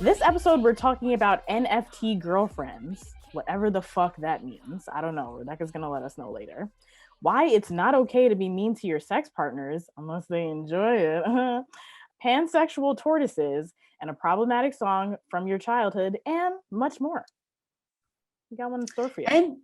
This episode, we're talking about NFT girlfriends, whatever the fuck that means. I don't know. Rebecca's going to let us know later. Why it's not okay to be mean to your sex partners unless they enjoy it. Pansexual tortoises, and a problematic song from your childhood, and much more. We got one in store for you. And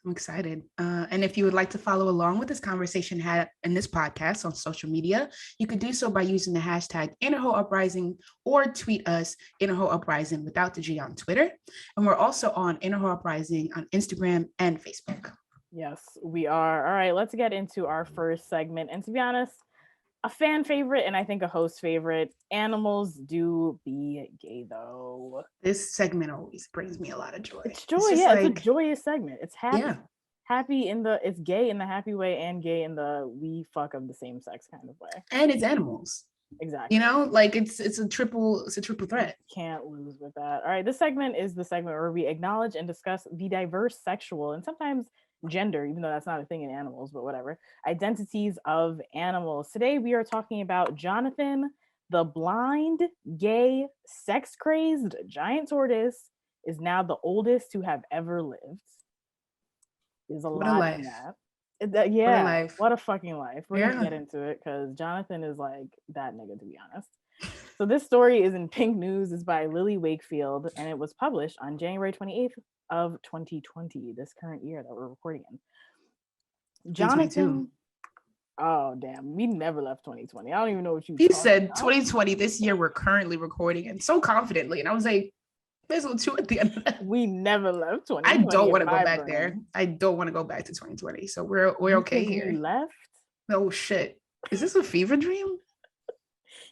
I'm excited. And if you would like to follow along with this conversation had in this podcast on social media, you could do so by using the hashtag Uprising or tweet us Uprising without the G on Twitter. And we're also on Uprising on Instagram and Facebook. Yes, we are. All right, let's get into our first segment. And to be honest, a fan favorite and I think a host favorite. Animals do be gay, though. This segment always brings me a lot of joy. It's joy, it's like, it's a joyous segment. It's happy. Yeah. Happy in the, it's gay in the happy way and gay in the we fuck of the same sex kind of way. And it's animals. Exactly. You know, like it's a triple threat. Can't lose with that. All right, this segment is the segment where we acknowledge and discuss the diverse sexual and sometimes gender, even though that's not a thing in animals, but whatever, identities of animals. Today we are talking about Jonathan, the blind, gay, sex-crazed giant tortoise, is now the oldest to have ever lived. There's a lot in that. Yeah, what a fucking life. We're gonna get into it because Jonathan is like that nigga, to be honest. So this story is in Pink News. It's by Lily Wakefield, and it was published on January 28th of 2020, this current year that we're recording in. Jonathan. Oh damn, we never left 2020. I don't even know what you said about. 2020, this year we're currently recording, and so confidently, and I was like, there's no two at the end of that. We never left 2020. I don't want to go back there. I don't want to go back to 2020. So we're okay here. We left? No shit. Is this a fever dream?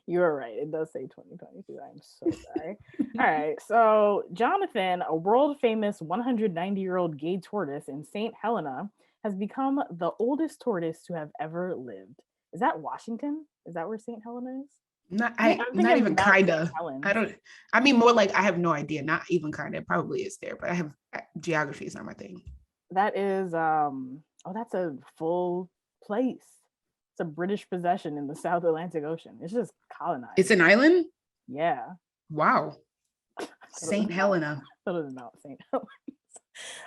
You're right. It does say 2022. I'm so sorry. All right. So Jonathan, a world famous 190-year-old gay tortoise in St. Helena, has become the oldest tortoise to have ever lived. Is that Washington? Is that where St. Helena is? Not even kinda. I mean more like I have no idea. Not even kinda. It probably is there, but I have geography is not my thing. That is that's a full place. It's a British possession in the South Atlantic Ocean. It's just colonized. It's an island? Yeah. Wow. St. Helena. Not St. Helena.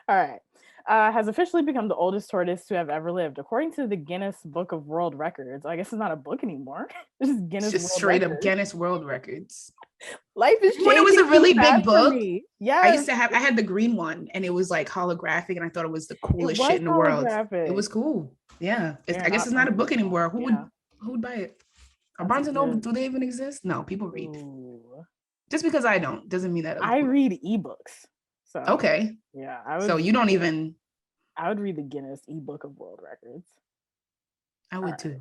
All right. Has officially become the oldest tortoise to have ever lived, according to the Guinness Book of World Records. I guess it's not a book anymore. This is Guinness. Just World straight Records. up Guinness World Records. Life is changing. When it was a really big book. Yeah, I had the green one, and it was like holographic, and I thought it was the coolest shit in the world. It was cool. Yeah, I guess it's not a book anymore. Who would buy it? Are Barnes and Noble, do they even exist? No, people read. Ooh. Just because I don't doesn't mean that I read ebooks. So okay, yeah, so you don't even. I would read the Guinness eBook of World Records. I would too.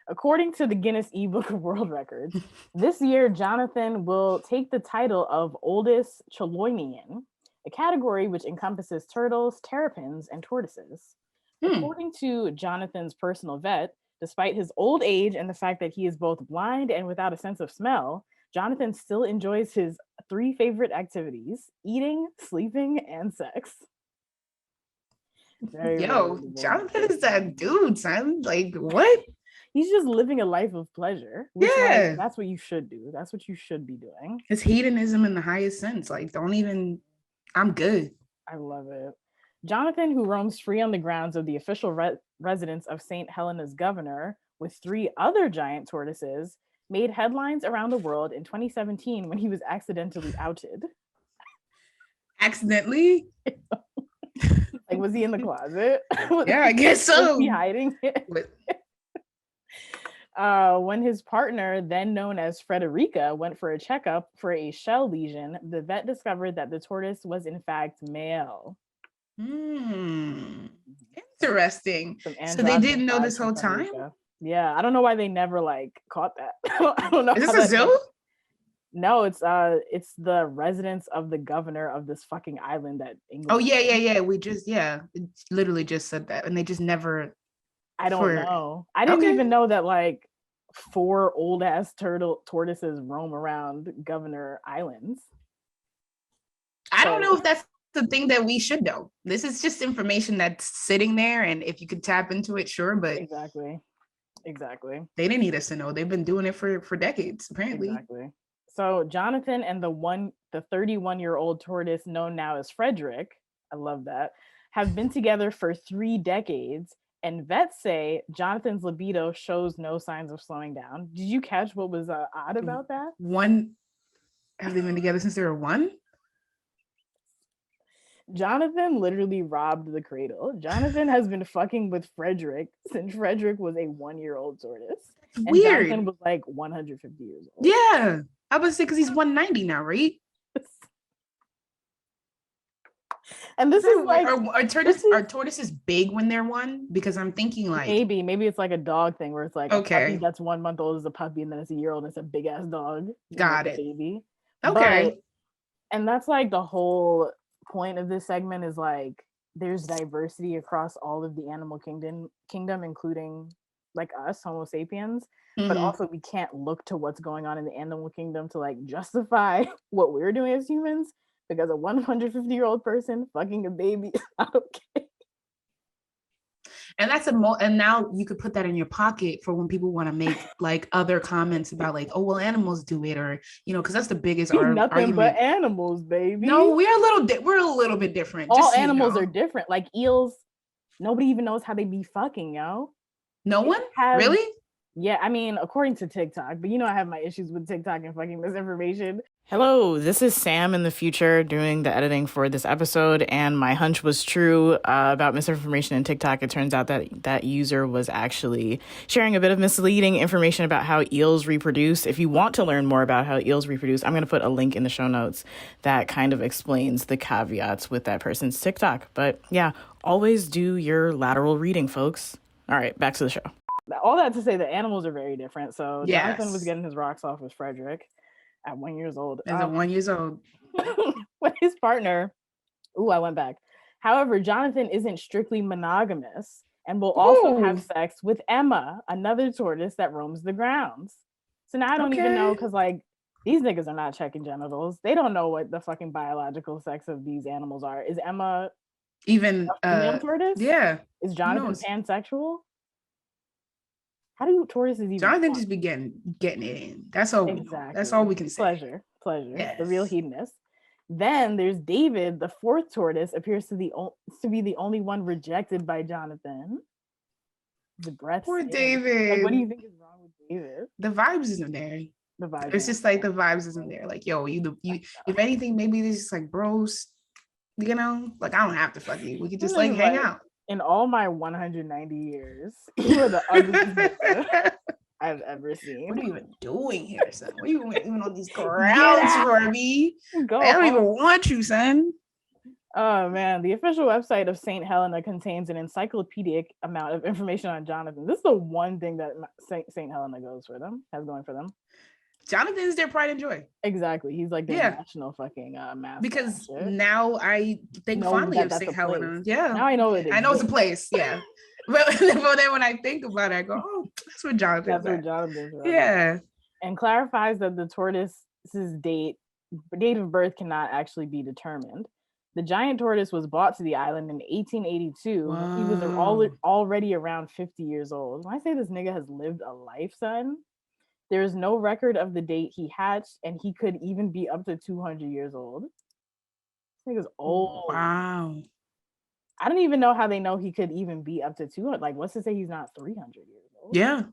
According to the Guinness eBook of World Records, this year Jonathan will take the title of oldest Chiloinian, a category which encompasses turtles, terrapins, and tortoises. According to Jonathan's personal vet, despite his old age and the fact that he is both blind and without a sense of smell, Jonathan still enjoys his 3 favorite activities: eating, sleeping, and sex. Jonathan is that dude, son. Like, what? He's just living a life of pleasure. Yeah. That's what you should do. That's what you should be doing. It's hedonism in the highest sense. Like, I'm good. I love it. Jonathan, who roams free on the grounds of the official residence of St. Helena's governor with 3 other giant tortoises, made headlines around the world in 2017 when he was accidentally outed. Accidentally? Like, was he in the closet? Yeah, I guess so. Was he hiding it? When his partner, then known as Frederica, went for a checkup for a shell lesion, the vet discovered that the tortoise was in fact male. Interesting. So they didn't know this whole time? Yeah, I don't know why they never caught that. I don't know. Is this a zoo? No, it's the residence of the governor of this fucking island that England. Oh yeah. We just it literally just said that, and they just never. I don't know. I didn't even know that 4 old ass tortoises roam around Governor Islands. I don't know if that's the thing that we should know. This is just information that's sitting there, and if you could tap into it, sure. But exactly. They didn't need us to know. They've been doing it for decades, apparently. Exactly. So Jonathan and the 31-year-old tortoise known now as Frederick, I love that, have been together for 3 decades. And vets say Jonathan's libido shows no signs of slowing down. Did you catch what was odd about that? Have they been together since they were 1? Jonathan literally robbed the cradle. Jonathan has been fucking with Frederick since Frederick was a 1-year-old tortoise. That's and weird. Jonathan was like 150 years old. Yeah. I was say because he's 190 now, right? And this is like are tortoises big when they're 1? Because I'm thinking like maybe it's like a dog thing where it's like okay, a puppy that's 1 month old is a puppy, and then it's a year old and it's a big ass dog. Got it. Baby. Okay. And that's like the whole point of this segment is like there's diversity across all of the animal kingdom, including like us, Homo sapiens. But also we can't look to what's going on in the animal kingdom to like justify what we're doing as humans, because a 150-year-old person fucking a baby is not okay. And that's and now you could put that in your pocket for when people want to make like other comments about like, oh well, animals do it, or because that's the biggest nothing argument. But animals, baby. No, we're a little bit different. All animals are different. Like eels, nobody even knows how they be fucking, yo. No one? Really? Yeah, I mean, according to TikTok, but I have my issues with TikTok and fucking misinformation. Hello, this is Sam in the future doing the editing for this episode, and my hunch was true about misinformation in TikTok. It turns out that user was actually sharing a bit of misleading information about how eels reproduce. If you want to learn more about how eels reproduce, I'm going to put a link in the show notes that kind of explains the caveats with that person's TikTok. But yeah, always do your lateral reading, folks. All right, back to the show. All that to say that animals are very different. So yes. Jonathan was getting his rocks off with Frederick at 1 year old. As a 1 year old. With his partner. I went back. However, Jonathan isn't strictly monogamous and will also have sex with Emma, another tortoise that roams the grounds. So now I don't even know, because like these niggas are not checking genitals. They don't know what the fucking biological sex of these animals are. Is Emma even a female tortoise? Yeah. Is Jonathan pansexual? How do tortoises even? Jonathan just be getting it in. That's all. Exactly. That's all we can say. Pleasure. Yes. The real hedonist. Then there's David, the 4th tortoise, appears to be the only one rejected by Jonathan. The breath. Poor David. Like, what do you think is wrong with David? The vibes isn't there. It's just like the vibes isn't there. Like, yo, you. If anything, maybe this is like bros. Like I don't have to fuck you. We could just like hang out. In all my 190 years, you are the ugliest I've ever seen. What are you even doing here, son? What are you even on these grounds for me? I don't even want you, son. Oh man, the official website of St. Helena contains an encyclopedic amount of information on Jonathan. This is the one thing that St. Helena has going for them. Jonathan's their pride and joy. Exactly. He's like their national fucking mascot. Because now I think fondly of St. Helena. Yeah. Now I know it. I know it's a place. Yeah. but then when I think about it, I go, oh, that's where Jonathan's at. Yeah. And clarifies that the tortoise's date of birth cannot actually be determined. The giant tortoise was brought to the island in 1882. Wow. He was already around 50 years old. When I say this nigga has lived a life, son, there is no record of the date he hatched, and he could even be up to 200 years old. This nigga's old. Wow. I don't even know how they know he could even be up to 200. Like, what's to say he's not 300 years old? Yeah.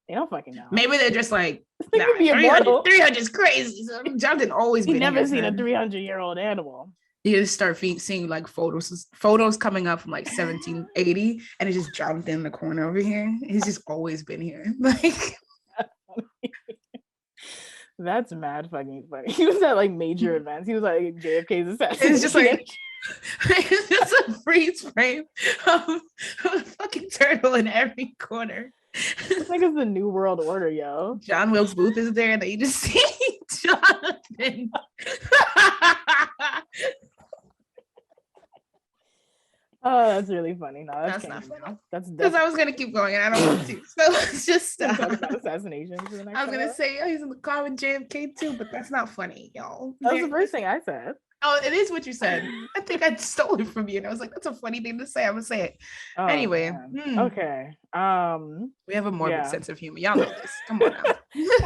They don't fucking know. Maybe they're just like, 300 is crazy. So Jonathan always been never seen a 300-year-old animal. You just start seeing like photos coming up from like 1780, and it's just Jonathan in the corner over here. He's just always been here. Like, that's mad fucking funny. He was at like major events. He was like JFK's assassination. It's just like it's just a freeze frame of a fucking turtle in every corner. It's like it's the New World Order, yo. John Wilkes Booth is there, and then you just see Jonathan. Oh, that's really funny. No, that's not funny. That's because I was gonna keep going, and I don't want to. So let's just stop. Assassination. I was gonna say, he's in the car with JFK too, but that's not funny, y'all. That was the first thing I said. Oh, it is what you said. I think I stole it from you. And I was like, that's a funny thing to say. I'm gonna say it. Oh, Anyway, man. Okay. we have a morbid Yeah. sense of humor. Y'all know this. Come on now.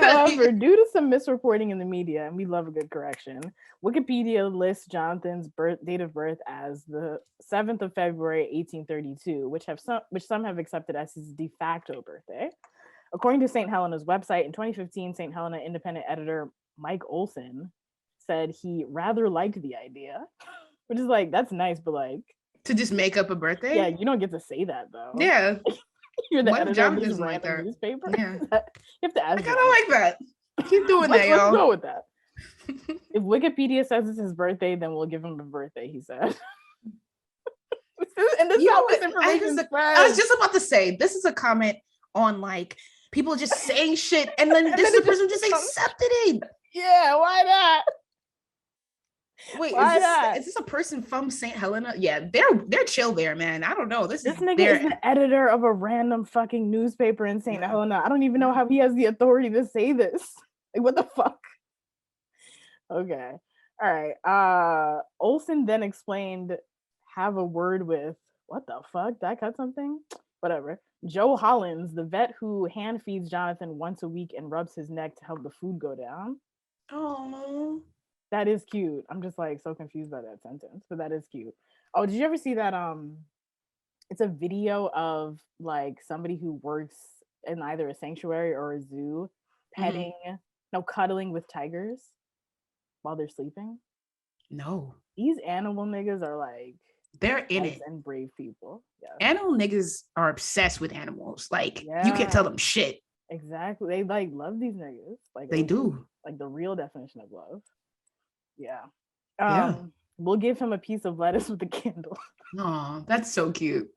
However, due to some misreporting in the media, and we love a good correction, Wikipedia lists Jonathan's date of birth as the 7th of February, 1832, which some have accepted as his de facto birthday. According to St. Helena's website, in 2015, St. Helena independent editor Mike Olson said he rather liked the idea, which is like, that's nice, but like, to just make up a birthday? yeah, you don't get to say that though. Yeah. You're the What if editor of this Jonathan's like random that? newspaper. Yeah. You have to ask. I kind of like that. Keep doing that, Let's y'all. go with that. If Wikipedia says it's his birthday, then we'll give him a birthday, he said. And this is how this information spreads. I was just about to say, this is a comment on like people just saying shit, and then this person just accepted it. Yeah, why not? Wait, why is this a person from St. Helena? Yeah, they're chill there, man. I don't know. This nigga is the editor of a random fucking newspaper in St. Helena. I don't even know how he has the authority to say this. Like, what the fuck? Okay. All right. Olson then explained, have a word with, what the fuck? Did I cut something? Whatever. Joe Hollins, the vet who hand feeds Jonathan once a week and rubs his neck to help the food go down. Oh, that is cute. I'm just like so confused by that sentence, but that is cute. Oh, did you ever see that? It's a video of like somebody who works in either a sanctuary or a zoo cuddling with tigers while they're sleeping. No, these animal niggas are like, they're in it, and brave people. Yeah, animal niggas are obsessed with animals. Like, you can't tell them shit. Exactly, they like love these niggas. Like, they do. Like the real definition of love. Yeah. Yeah. We'll give him a piece of lettuce with a candle. Oh, that's so cute.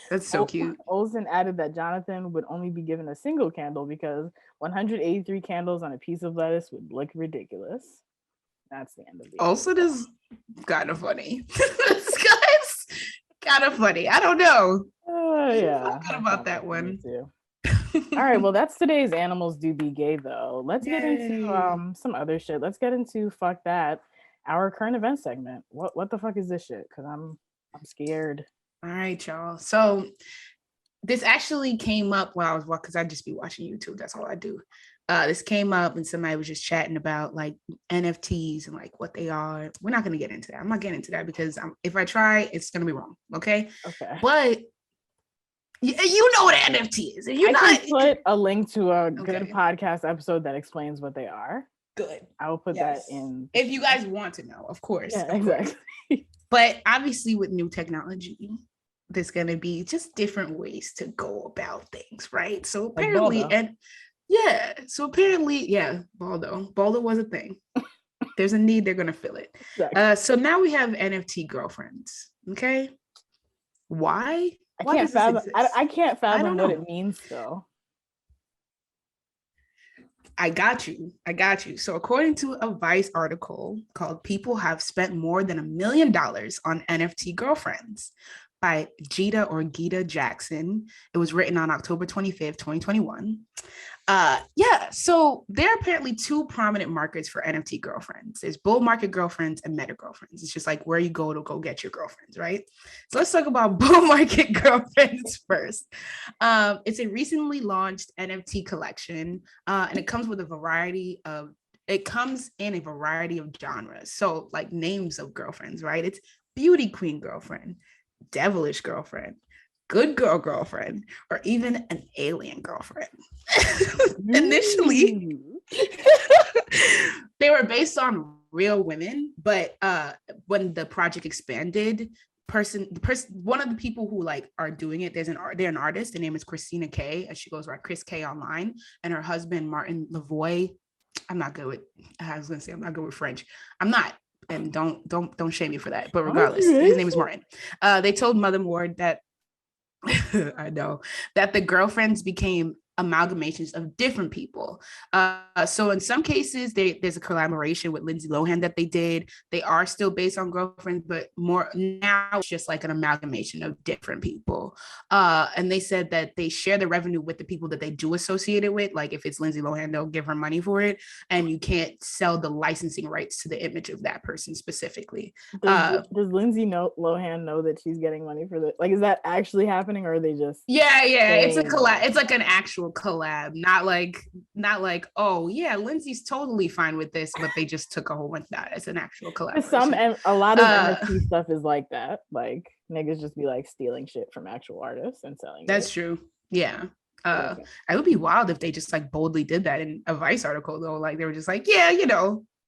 That's so cute. Olson added that Jonathan would only be given a single candle because 183 candles on a piece of lettuce would look ridiculous. That's the end of the Olson is kind of funny. This guy's kind of funny. I don't know. Yeah. I forgot about that one. Too. All right, well, that's today's Animals Do Be Gay, though. Let's get into some other shit. Let's get into fuck that, our current event segment. What the fuck is this shit? Because I'm scared. All right, y'all. So this actually came up while I was because I just be watching YouTube. That's all I do. This came up and somebody was just chatting about like NFTs and like what they are. We're not gonna get into that. I'm not getting into that because if I try, it's gonna be wrong. Okay. But you know what an NFT is. I can put a link to a good podcast episode that explains what they are. Good. I will put that in. If you guys want to know, of course. Yeah, exactly. But obviously with new technology, there's going to be just different ways to go about things, right? So apparently, Baldo was a thing. There's a need, they're going to fill it. Exactly. So now we have NFT girlfriends, okay? Why? I can't fathom what it means though. I got you. So according to a Vice article called People Have Spent More Than $1 Million on NFT Girlfriends by Gita Jackson. It was written on October 25th, 2021. So there are apparently two prominent markets for NFT girlfriends. There's bull market girlfriends and meta girlfriends. It's just like where you go to go get your girlfriends, right? So let's talk about bull market girlfriends first. It's a recently launched NFT collection, and it comes in a variety of genres. So like names of girlfriends, right? It's beauty queen girlfriend, devilish girlfriend, good girl girlfriend, or even an alien girlfriend. Initially, they were based on real women, but when the project expanded, one of the people who like are doing it, they're an artist. Her name is Christina K, and she goes by Chris K online, and her husband Martin Lavoie. I'm not good with French. I'm not. And don't shame me for that. But regardless, his name is Martin. They told Mother Ward that I know that the girlfriends became amalgamations of different people. So in some cases, there's a collaboration with Lindsay Lohan that they did. They are still based on girlfriends, but more now it's just like an amalgamation of different people. And they said that they share the revenue with the people that they do associate it with. Like if it's Lindsay Lohan, they'll give her money for it, and you can't sell the licensing rights to the image of that person specifically. Does Lindsay Lohan know that she's getting money for this? Like, is that actually happening, or are they just? Yeah, it's a collab. That? It's like an actual collab, not like oh yeah, Lindsay's totally fine with this, but they just took a whole bunch. That it's an actual collaboration. A lot of NFT stuff is like that. Like niggas just be like stealing shit from actual artists and selling That's it. true. Yeah. It would be wild if they just like boldly did that in a Vice article though. Like they were just like, yeah,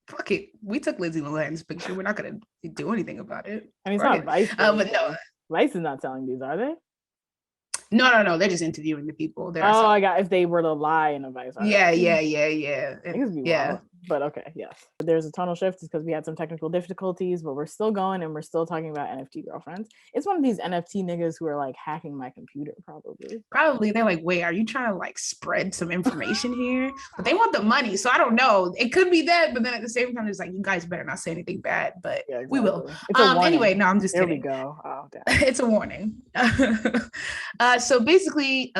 fuck it. We took Lindsay Lohan's picture. We're not gonna do anything about it. I mean, it's not Vice. But no, Vice is not selling these, are they? No. They're just interviewing the people. I got if they were to lie in a Vice article. Yeah. But okay, yes. There's a tonal shift because we had some technical difficulties, but we're still going and we're still talking about NFT girlfriends. It's one of these NFT niggas who are like hacking my computer, probably. Probably they're like, wait, are you trying to like spread some information here? But they want the money, so I don't know. It could be that, but then at the same time, it's like you guys better not say anything bad. But yeah, exactly. We will. Anyway, no, I'm just kidding. There we go. Oh, damn. It's a warning. So basically,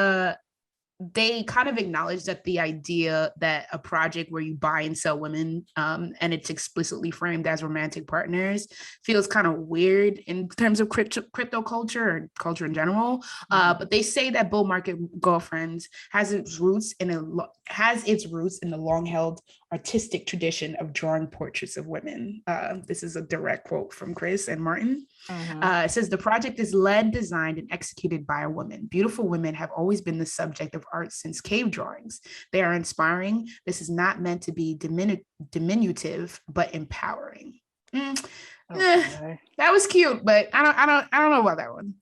they kind of acknowledge that the idea that a project where you buy and sell women and it's explicitly framed as romantic partners feels kind of weird in terms of crypto culture or culture in general. But they say that bull market girlfriends has its roots in the long-held artistic tradition of drawing portraits of women. This is a direct quote from Chris and Martin. It says the project is led, designed, and executed by a woman. Beautiful women have always been the subject of art since cave drawings. They are inspiring. This is not meant to be diminutive, but empowering. That was cute, but I don't know about that one.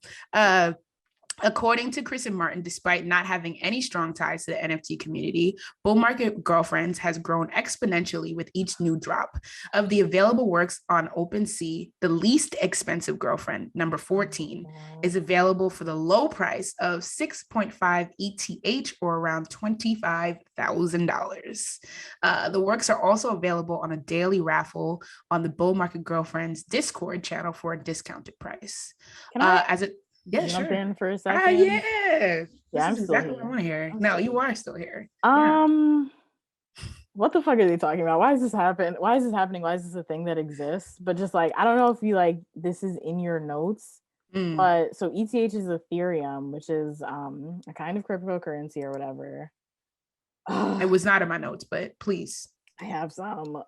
According to Chris and Martin, despite not having any strong ties to the NFT community, Bull Market Girlfriends has grown exponentially with each new drop. Of the available works on OpenSea, the least expensive girlfriend, number 14, is available for the low price of 6.5 ETH or around $25,000. The works are also available on a daily raffle on the Bull Market Girlfriends Discord channel for a discounted price. Jump in for a second. Yeah. I'm still exactly here. What I want to hear. You are still here. What the fuck are they talking about? Why is this happening? Why is this a thing that exists? But just like, I don't know if you like this is in your notes. But so ETH is Ethereum, which is a kind of cryptocurrency or whatever. It was not in my notes, but please. I have some.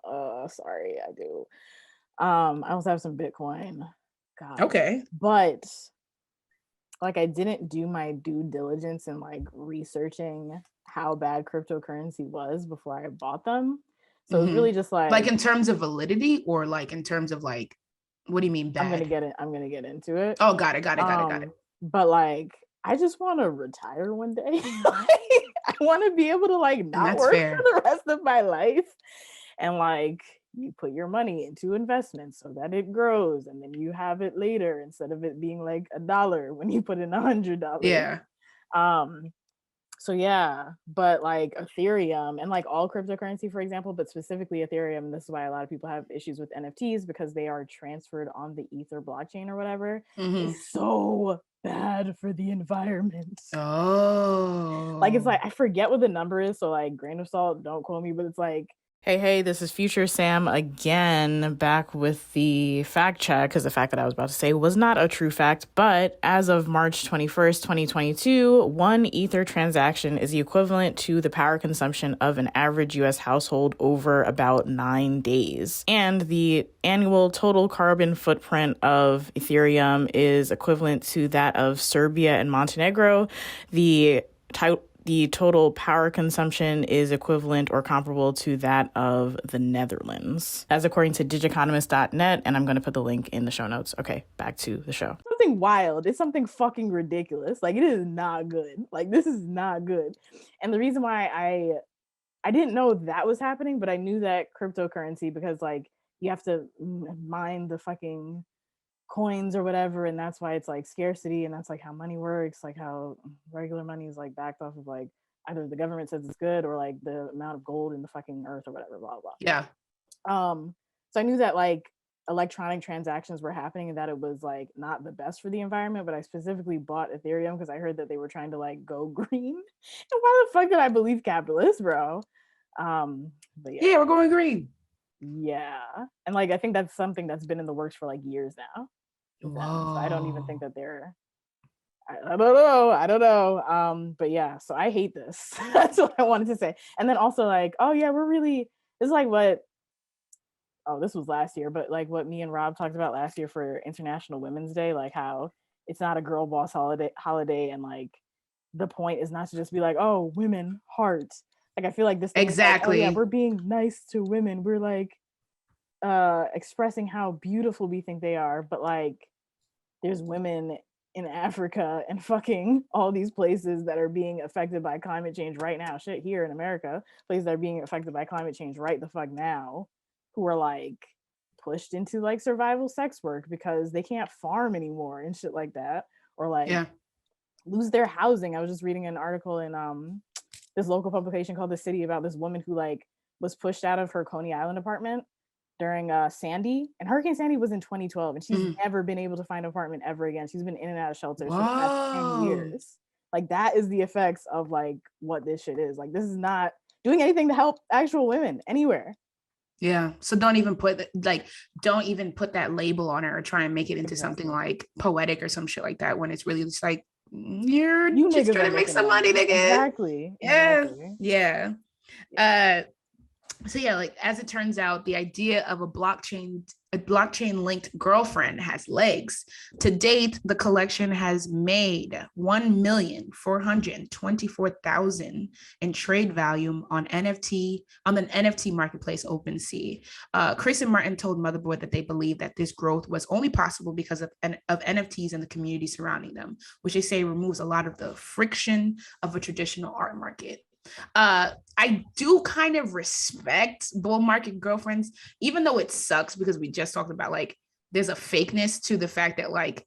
Sorry, I do. I also have some Bitcoin. God. Okay. But like I didn't do my due diligence in like researching how bad cryptocurrency was before I bought them. So it's really just like in terms of validity or like in terms of like, what do you mean bad? I'm gonna get into it. Oh, got it. But like I just want to retire one day. I want to be able to like not work for the rest of my life. And like you put your money into investments so that it grows and then you have it later instead of it being like $1 when you put in $100. Yeah. So yeah, but like Ethereum and like all cryptocurrency, for example, but specifically Ethereum, this is why a lot of people have issues with NFTs because they are transferred on the Ether blockchain or whatever. It's so bad for the environment. Like it's like I forget what the number is, so like grain of salt, don't quote me, but it's like Hey, this is Future Sam again, back with the fact check, because the fact that I was about to say was not a true fact, but as of March 21st, 2022, one Ether transaction is the equivalent to the power consumption of an average U.S. household over about 9 days. And the annual total carbon footprint of Ethereum is equivalent to that of Serbia and Montenegro. The total power consumption is equivalent or comparable to that of the Netherlands. As according to digiconomist.net, and I'm going to put the link in the show notes. Okay, back to the show. Something wild. It's something fucking ridiculous. Like, it is not good. Like, this is not good. And the reason why I didn't know that was happening, but I knew that cryptocurrency because, like, you have to mine the fucking coins or whatever, and that's why it's like scarcity, and that's like how money works, like how regular money is like backed off of like either the government says it's good or like the amount of gold in the fucking earth or whatever, blah blah. Yeah. So I knew that like electronic transactions were happening and that it was like not the best for the environment, but I specifically bought Ethereum because I heard that they were trying to like go green. And why the fuck did I believe capitalists, bro? But Yeah, we're going green. yeah. And like I think that's something that's been in the works for like years now. So I don't even think that they're I don't know. But yeah, so I hate this. That's what I wanted to say. And then also like, oh yeah, we're really this is like what this was last year, but like what me and Rob talked about last year for International Women's Day, like how it's not a girl boss holiday and like the point is not to just be like, oh, women hearts. Like I feel like this thing exactly. Is like, oh yeah, we're being nice to women. We're like expressing how beautiful we think they are, but like there's women in Africa and fucking all these places that are being affected by climate change right now. Shit, here in America, places that are being affected by climate change right the fuck now, who are like pushed into like survival sex work because they can't farm anymore and shit like that, or like lose their housing. I was just reading an article in this local publication called The City about this woman who like was pushed out of her Coney Island apartment during Sandy, and Hurricane Sandy was in 2012, and she's never been able to find an apartment ever again. She's been in and out of shelters for the past 10 years. Like that is the effects of like what this shit is. Like this is not doing anything to help actual women anywhere. Yeah. So don't even put that label on it or try and make it into something like poetic or some shit like that when it's really just like you just trying to make some money, nigga. Exactly. Yeah. Exactly. Yeah. So yeah, like as it turns out, the idea of a blockchain linked girlfriend has legs. To date, the collection has made $1,424,000 in trade volume on the NFT marketplace OpenSea. Chris and Martin told Motherboard that they believe that this growth was only possible because of NFTs and the community surrounding them, which they say removes a lot of the friction of a traditional art market. I do kind of respect bull market girlfriends, even though it sucks because we just talked about like there's a fakeness to the fact that like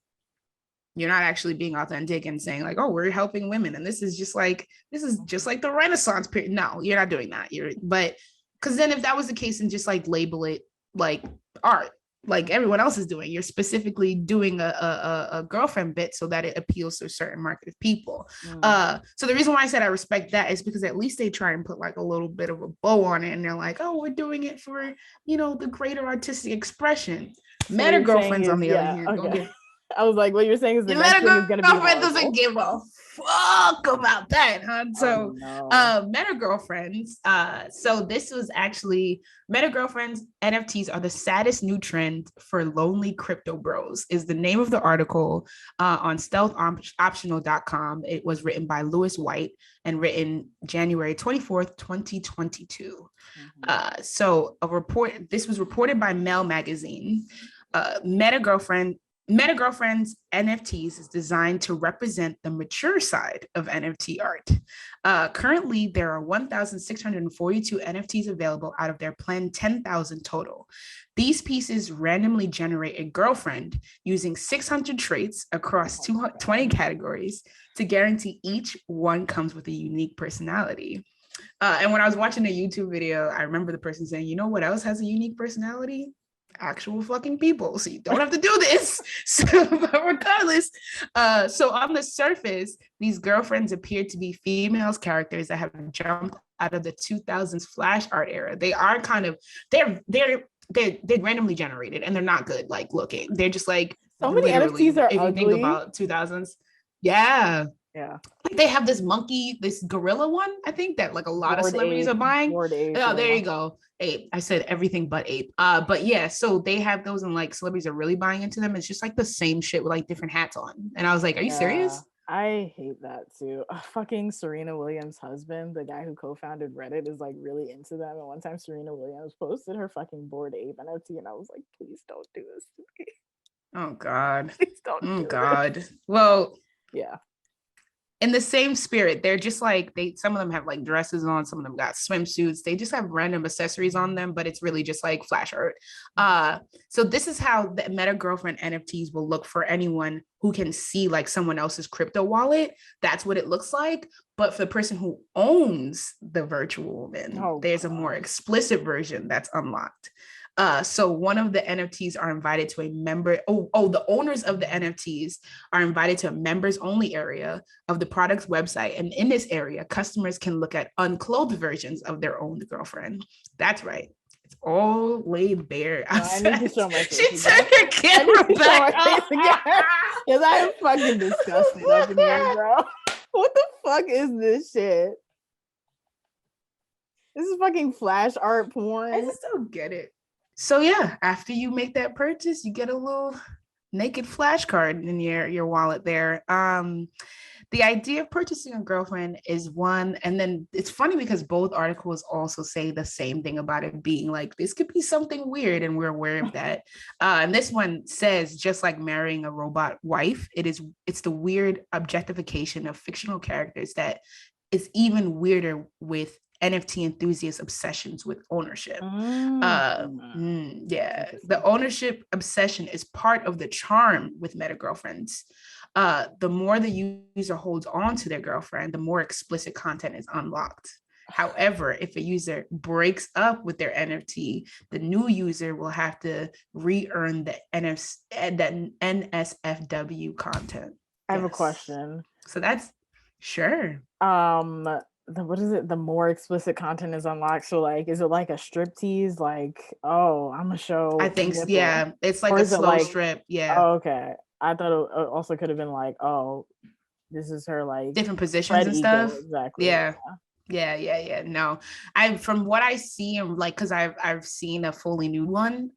you're not actually being authentic and saying like, oh, we're helping women and this is just like the Renaissance period. No, you're not doing that. But because then if that was the case and just like label it like art like everyone else is doing, you're specifically doing a girlfriend bit so that it appeals to a certain market of people. So the reason why I said I respect that is because at least they try and put like a little bit of a bow on it and they're like, oh, we're doing it for, the greater artistic expression. So Meta girlfriends on the other hand, okay. I was like, what you're saying is the next thing is going to be horrible. Doesn't give a fuck about that, huh? So, Meta girlfriends. So this was actually Meta girlfriends. NFTs are the saddest new trend for lonely crypto bros. Is the name of the article on stealthoptional.com. It was written by Lewis White and written January 24th, 2022. So this was reported by Mel Magazine. Meta Girlfriends NFTs is designed to represent the mature side of NFT art. Currently, there are 1,642 NFTs available out of their planned 10,000 total. These pieces randomly generate a girlfriend using 600 traits across 20 categories to guarantee each one comes with a unique personality. And when I was watching a YouTube video, I remember the person saying, you know what else has a unique personality? Actual fucking people, so you don't have to do this. So but regardless, so on the surface, these girlfriends appear to be females characters that have jumped out of the 2000s flash art era. They are kind of they're randomly generated and they're not good like looking. They're just like so many NFTs are if ugly. You think about 2000s. Yeah. Like they have this monkey, this gorilla one, I think that like a lot of celebrities are buying. Oh, there you go. Ape. I said everything but ape. But yeah, so they have those and like celebrities are really buying into them. It's just like the same shit with like different hats on. And I was like, are you serious? I hate that too. Fucking Serena Williams' husband, the guy who co-founded Reddit, is like really into them. And one time Serena Williams posted her fucking Bored Ape NFT and I was like, please don't do this to me. Oh God. Please don't do God. This. Well, yeah. in the same spirit, they're just like some of them have like dresses on, some of them got swimsuits. They just have random accessories on them, but it's really just like flash art. So this is how the Meta Girlfriend NFTs will look for anyone who can see like someone else's crypto wallet. That's what it looks like. But for the person who owns the virtual woman, there's a more explicit version that's unlocked. So one of the NFTs are invited to a member. The owners of the NFTs are invited to a members only area of the product's website. And in this area, customers can look at unclothed versions of their own girlfriend. That's right. It's all laid bare. I need to show my face. She turned her camera back because I am fucking disgusted up in here, bro. What the fuck is this shit? This is fucking flash art porn. I just don't get it. So yeah, after you make that purchase, you get a little naked flashcard in your wallet there. The idea of purchasing a girlfriend is one, and then it's funny because both articles also say the same thing about it being like, this could be something weird, and we're aware of that. And this one says, just like marrying a robot wife, it's the weird objectification of fictional characters that is even weirder with NFT enthusiast obsessions with ownership. Yeah, the ownership obsession is part of the charm with Meta Girlfriends. The more the user holds on to their girlfriend, the more explicit content is unlocked. However, if a user breaks up with their NFT, the new user will have to re-earn the NSFW content. I have a question. So that's sure. What is it? The more explicit content is unlocked. So like, is it like a striptease? Like, oh, I'm gonna show. I think so, yeah. It's like a slow strip. Yeah. Oh, okay. I thought it also could have been like, oh, this is her like different positions and stuff. Exactly. Yeah. No, from what I see, and like, because I've seen a fully nude one.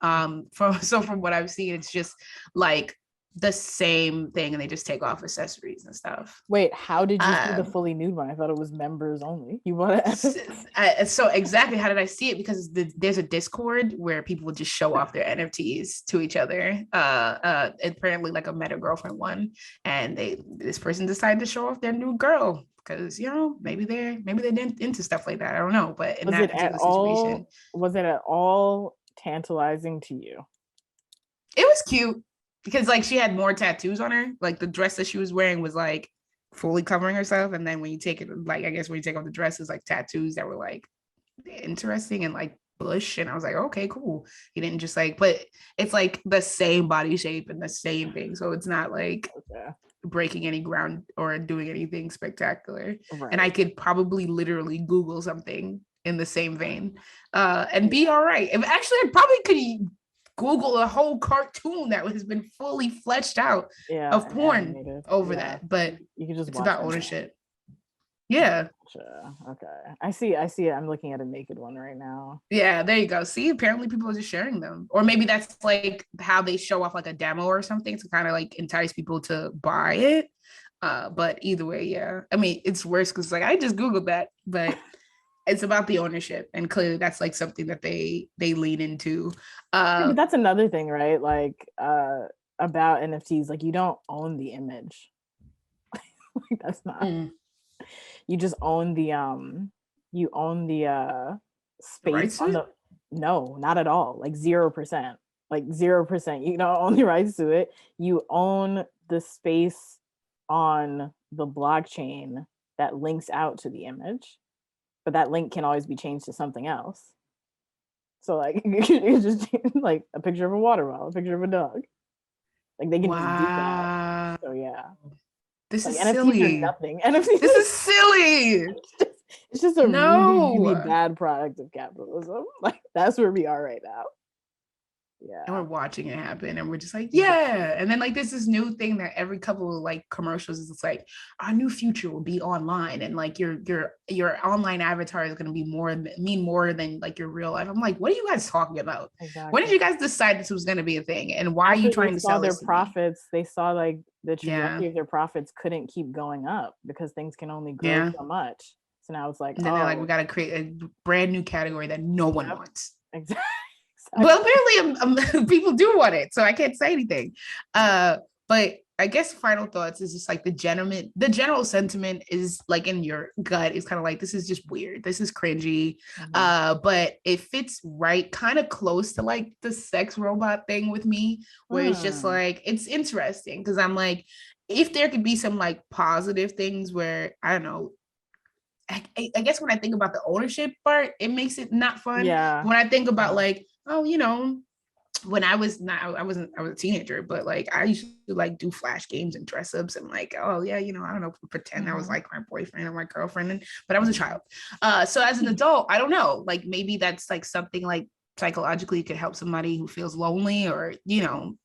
From what I've seen, it's just like the same thing, and they just take off accessories and stuff. Wait, how did you see the fully nude one? I thought it was members only. You want to? So exactly, how did I see it? Because there's a Discord where people will just show off their NFTs to each other. Apparently, like a Meta Girlfriend one, and this person decided to show off their new girl because maybe they're into stuff like that. I don't know, but in that particular situation, was it at all tantalizing to you? It was cute. Because like she had more tattoos on her, like the dress that she was wearing was like fully covering herself, and then when you take it, like I guess when you take off the dress, it's like tattoos that were like interesting and like bush, and I was like, okay, cool. He didn't just like, but it's like the same body shape and the same thing, so it's not like breaking any ground or doing anything spectacular. Right. And I could probably literally Google something in the same vein, and be all right. Actually, I probably could Google a whole cartoon that has been fully fleshed out of porn animated. Over that, but you can just it's about ownership. Yeah. Sure. Okay. I see it. I'm looking at a naked one right now. Yeah, there you go. See, apparently people are just sharing them. Or maybe that's like how they show off like a demo or something to kind of like entice people to buy it. But either way, yeah. I mean, it's worse because like I just Googled that, but it's about the ownership, and clearly that's like something that they lean into. But that's another thing, right? Like about NFTs, like you don't own the image. Like that's not. You just own the space on the. No, not at all. Like 0%. Like 0%. You don't own the rights to it. You own the space on the blockchain that links out to the image. But that link can always be changed to something else. So like you just like a picture of a water bottle, a picture of a dog. Like they can just do that. So yeah. This like, is NFTs silly. Are nothing. NFTs this is silly. It's just a really bad product of capitalism. Like that's where we are right now. Yeah. And we're watching it happen and we're just like, yeah. And then like there's this new thing that every couple of like commercials is like, our new future will be online, and like your online avatar is going to be mean more than like your real life. I'm like, what are you guys talking about? Exactly. When did you guys decide this was going to be a thing, and why are you trying to sell their profits? They saw like the trajectory of their profits couldn't keep going up because things can only grow so much. So now it's like, and then they're like, we got to create a brand new category that no one wants. Exactly. Well, apparently people do want it, so I can't say anything. But I guess final thoughts is just like the general sentiment is like in your gut. It's kind of like, this is just weird. This is cringy. But it fits right kind of close to like the sex robot thing with me, where it's just like, it's interesting because I'm like, if there could be some like positive things where, I don't know, I guess when I think about the ownership part, it makes it not fun. Yeah. When I think about like, oh, you know, when I was a teenager, but like I used to like do flash games and dress ups and like, oh yeah, you know, I don't know, pretend I was like my boyfriend or my girlfriend, but I was a child. So as an adult, I don't know, like maybe that's like something like psychologically could help somebody who feels lonely, or you know,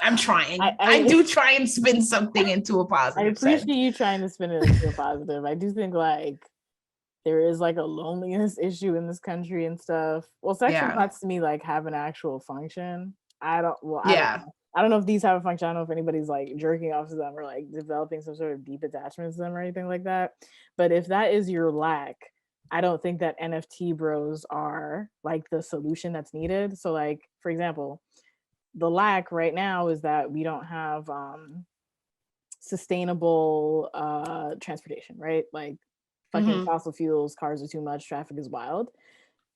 I'm trying. I do try and spin something into a positive. I appreciate you trying to spin it into a positive. I do think like there is like a loneliness issue in this country and stuff. Well, sex robots to me like have an actual function. I don't know if these have a function. I don't know if anybody's like jerking off to them or like developing some sort of deep attachment to them or anything like that. But if that is your lack, I don't think that NFT bros are like the solution that's needed. So like, for example, the lack right now is that we don't have sustainable transportation, right? Like fucking fossil fuels, cars are too much, traffic is wild.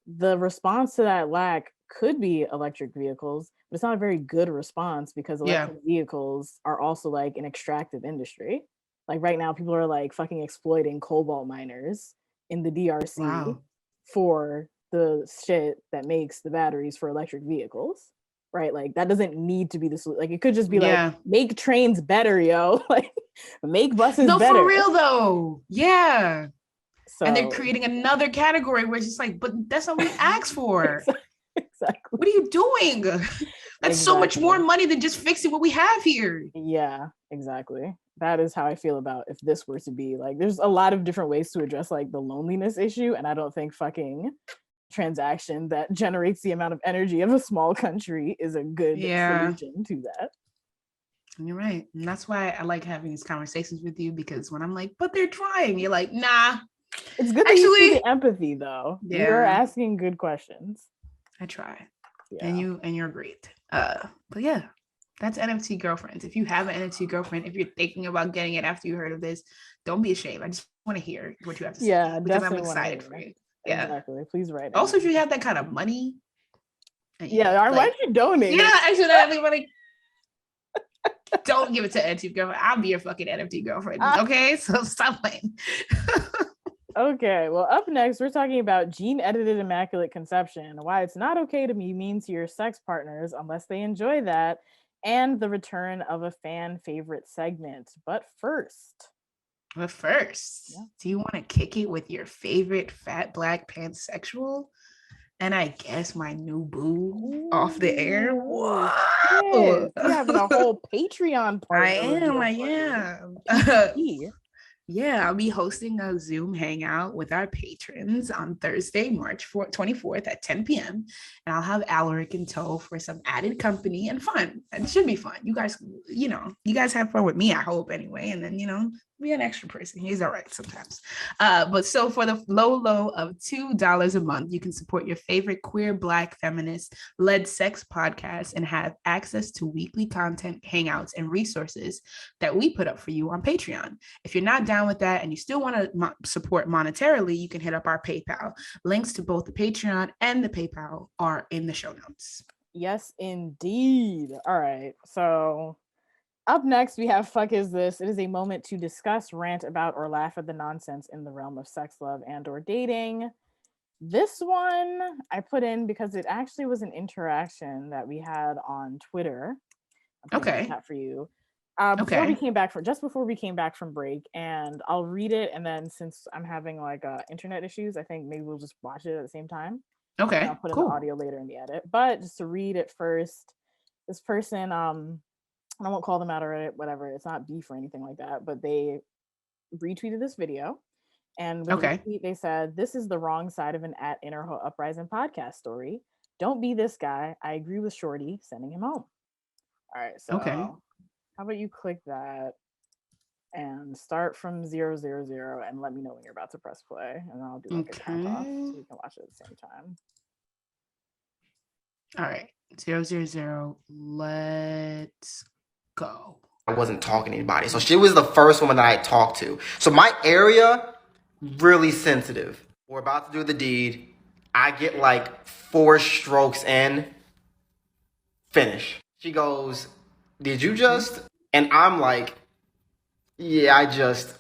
The response to that lack could be electric vehicles, but it's not a very good response because electric vehicles are also like an extractive industry. Like right now, people are like fucking exploiting cobalt miners in the DRC for the shit that makes the batteries for electric vehicles. Right, like that doesn't need to be the like. It could just be like make trains better, yo. Like make buses better. No, for real though. Yeah. So, and they're creating another category where it's just like, but that's not what we asked for. Exactly. What are you doing? That's so much more money than just fixing what we have here. Yeah, exactly. That is how I feel about if this were to be like. There's a lot of different ways to address like the loneliness issue, and I don't think fucking transaction that generates the amount of energy of a small country is a good solution to that. You're right. And that's why I like having these conversations with you, because when I'm like, but they're trying, you're like, nah. It's good that you see the empathy though. Yeah. You're asking good questions. I try. Yeah. And you're great. But yeah, that's NFT girlfriends. If you have an NFT girlfriend, if you're thinking about getting it after you heard of this, don't be ashamed. I just want to hear what you have to say. Yeah, because I'm excited for you. Yeah, exactly. Please write. Also, if you have that kind of money, why don't you donate? Yeah, actually, everybody, don't give it to NFT girlfriend. I'll be your fucking NFT girlfriend. Okay, so stop playing. Okay, well, up next, we're talking about gene-edited immaculate conception, why it's not okay to be mean to your sex partners unless they enjoy that, and the return of a fan favorite segment. But first, do you want to kick it with your favorite fat black pansexual? And I guess my new boo off the air. Whoa! You're having a whole Patreon part. I am. Yeah, I'll be hosting a Zoom hangout with our patrons on Thursday, March 24th at 10 p.m. And I'll have Alaric in tow for some added company and fun. It should be fun. You guys, you guys have fun with me, I hope, anyway. And then, be an extra person. He's all right sometimes. But so for the low of $2 a month, you can support your favorite queer Black feminist-led sex podcast and have access to weekly content, hangouts, and resources that we put up for you on Patreon. If you're not down with that and you still want to support monetarily, you can hit up our PayPal. Links to both the Patreon and the PayPal are in the show notes. Yes, indeed. All right. So up next, we have Fuck Is This? It is a moment to discuss, rant about, or laugh at the nonsense in the realm of sex, love, and or dating. This one I put in because it actually was an interaction that we had on Twitter. Okay. That for you. Before we came back from break, and I'll read it, and then since I'm having like internet issues, I think maybe we'll just watch it at the same time. Okay. And I'll put in the audio later in the edit. But just to read it first, this person, I won't call them out or whatever. It's not beef or anything like that, but they retweeted this video. And with the tweet, they said, "This is the wrong side of an @Uprising podcast story. Don't be this guy. I agree with Shorty, sending him home." All right. So how about you click that and start from 000 and let me know when you're about to press play. And I'll do like a count off so we can watch it at the same time. All right. 000. Let's go. I wasn't talking to anybody. So she was the first woman that I talked to. So my area, really sensitive. We're about to do the deed. I get like 4 strokes in. Finish. She goes, did you just? And I'm like, yeah,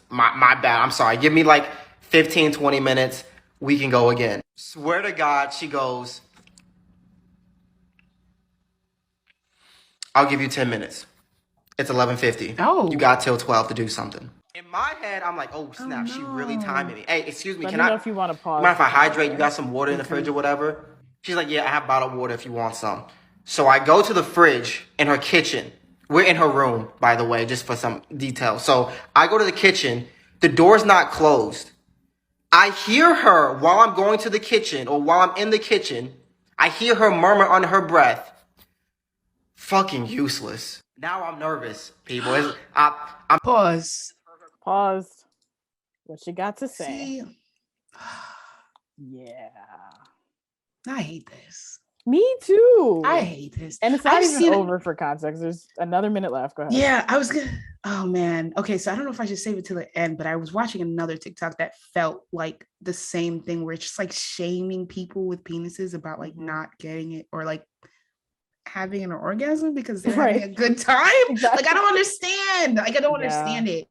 my bad. I'm sorry. Give me like 15, 20 minutes. We can go again. Swear to God, she goes, I'll give you 10 minutes. It's 11:50. Oh. You got till 12 to do something. In my head, I'm like, oh snap, no. She really timing me. Hey, excuse me, Let can me I know if you want to pause. mind if I hydrate? You got some water in the fridge or whatever? She's like, yeah, I have bottled water if you want some. So I go to the fridge in her kitchen. We're in her room, by the way, just for some details. So I go to the kitchen. The door's not closed. I hear her while I'm going to the kitchen, or while I'm in the kitchen, I hear her murmur under her breath, fucking useless. Now I'm nervous, people. I'm Pause. Paused. What she got to say? See, yeah. I hate this. Me too. I hate this. And it's not I've even seen over for context. There's another minute left. Go ahead. Yeah, I was gonna. Oh man. Okay, so I don't know if I should save it till the end, but I was watching another TikTok that felt like the same thing, where it's just like shaming people with penises about like not getting it, or like having an orgasm because they're having a good time. Exactly. Like I don't understand. Like I don't understand it.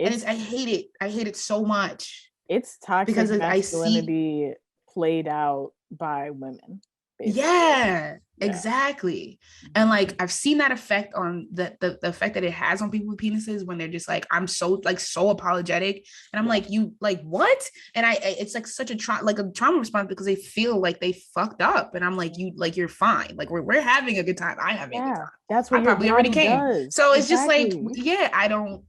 And I hate it. I hate it so much. It's toxic because masculinity played out by women. Basically. Yeah, exactly. And like I've seen that effect on the effect that it has on people with penises when they're just like, I'm so apologetic, and I'm like, you like what? And it's like such a trauma response because they feel like they fucked up, and I'm like, you're fine, like we're having a good time. I having a good time. That's what I probably already came. Does. So it's just like,